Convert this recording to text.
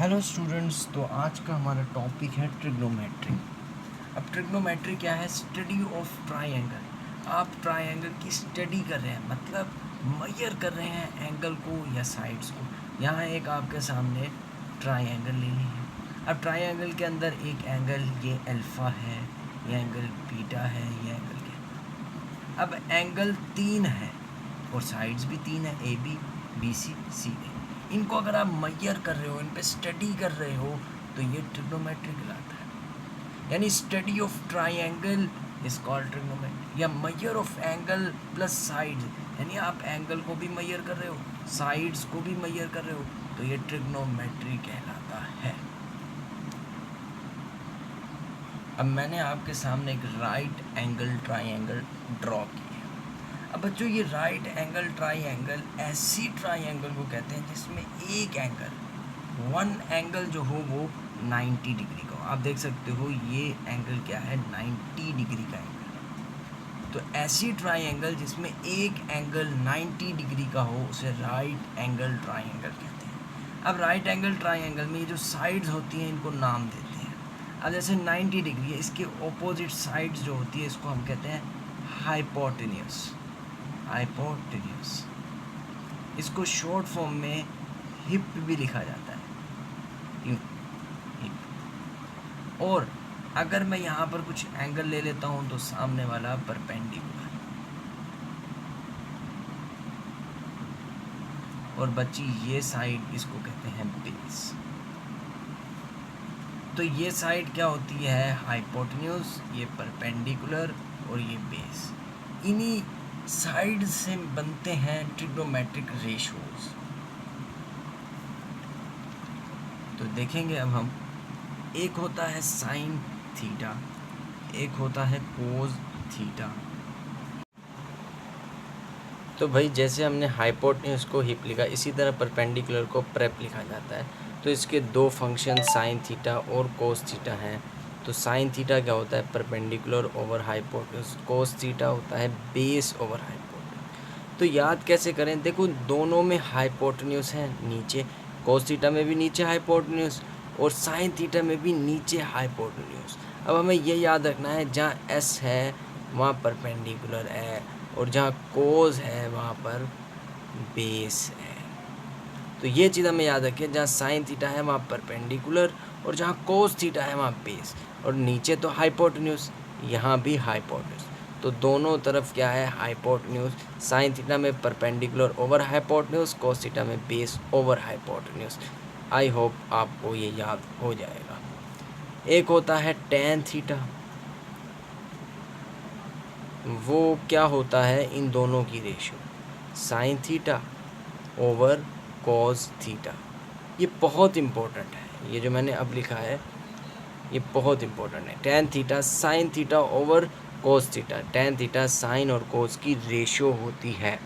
Hello students, तो आज का हमारा टॉपिक है ट्रिग्नोमेट्री। अब ट्रिग्नोमेट्री क्या है? Study of triangle. आप ट्राइंगल की स्टडी कर रहे हैं, मतलब मेजर कर रहे हैं एंगल को या साइड्स को। यहाँ एक आपके सामने ट्राइंगल ले ली है। अब ट्राइंगल के अंदर एक एंगल ये अल्फ़ा है, ये एंगल बीटा है, ये एंगल क्या। अब एंगल 3 है और साइड्स भी 3 है, ए बी, बी सी, सी ए। इनको अगर आप मेजर कर रहे हो, इन पे स्टडी कर रहे हो, तो ये ट्रिग्नोमेट्री कहलाता है। यानी study of triangle is called trigonometry, या measure of angle plus sides. यानी आप एंगल को भी मेजर कर रहे हो, साइड्स को भी मेजर कर रहे हो, तो ये ट्रिग्नोमेट्री कहलाता है। अब मैंने आपके सामने एक राइट एंगल ट्राइंगल ड्रॉ की है। अब बच्चों, ये राइट एंगल ट्राइंगल ऐसी ट्राइंगल को कहते हैं जिसमें एक एंगल, वन एंगल जो हो वो 90 डिग्री का हो। आप देख सकते हो ये एंगल क्या है, 90 डिग्री का एंगल। तो ऐसी ट्राइंगल जिसमें एक एंगल 90 डिग्री का हो उसे राइट एंगल ट्राइंगल कहते हैं। अब राइट एंगल ट्राइंगल में ये जो साइड्स होती हैं इनको नाम देते हैं। अब जैसे 90 डिग्री है, इसके ऑपोजिट साइड्स जो होती है इसको हम कहते हैं हाइपोटेन्यूस। हाइपोटेन्यूस, इसको शॉर्ट फॉर्म में हिप भी लिखा जाता है, यूँ हिप। और अगर मैं यहाँ पर कुछ एंगल ले लेता हूँ तो सामने वाला परपेंडिकुलर। और बच्ची ये साइड इसको कहते हैं बेस। तो ये साइड क्या होती है, हाइपोटेन्यूस, ये परपेंडिकुलर और ये बेस। इन्हीं साइड से बनते हैं ट्रिग्नोमेट्रिक रेशियोज। तो देखेंगे अब हम, एक होता है साइन थीटा, एक होता है कोस थीटा। तो भाई जैसे हमने हाइपोटेन्यूस को हिप लिखा, इसी तरह परपेंडिकुलर को प्रेप लिखा जाता है। तो इसके दो फंक्शन साइन थीटा और कोस थीटा हैं। तो साइन थीटा क्या होता है, perpendicular over hypotenuse. Cos theta होता है बेस ओवर हाइपोटेन्यूस। तो याद कैसे करें, देखो दोनों में हाइपोटेन्यूस है नीचे, कोस थीटा में भी नीचे हाइपोटेन्यूस और साइन थीटा में भी नीचे हाइपोटेन्यूस। अब हमें ये याद रखना है, जहाँ एस है वहाँ परपेंडिकुलर है और जहाँ कोस है वहाँ पर बेस है। तो ये चीज़ हमें याद रखिए, जहाँ साइन थीटा है वहाँ परपेंडिकुलर और जहाँ कोस थीटा है वहाँ बेस। और नीचे तो हाइपोटेन्यूस, यहाँ भी हाइपोटेन्यूस। तो दोनों तरफ क्या है, हाइपोटेन्यूस। साइन थीटा में perpendicular over hypotenuse, cos theta में base over hypotenuse. I hope आपको ये याद हो जाएगा। एक होता है टेन थीटा, वो क्या होता है, इन दोनों की ratio, sine theta over cos theta. ये बहुत इम्पोर्टेंट है, ये जो मैंने अब लिखा है ये बहुत इम्पोर्टेंट है। Tan theta sine theta over cos theta. Tan theta sine और कोस की रेशियो होती है।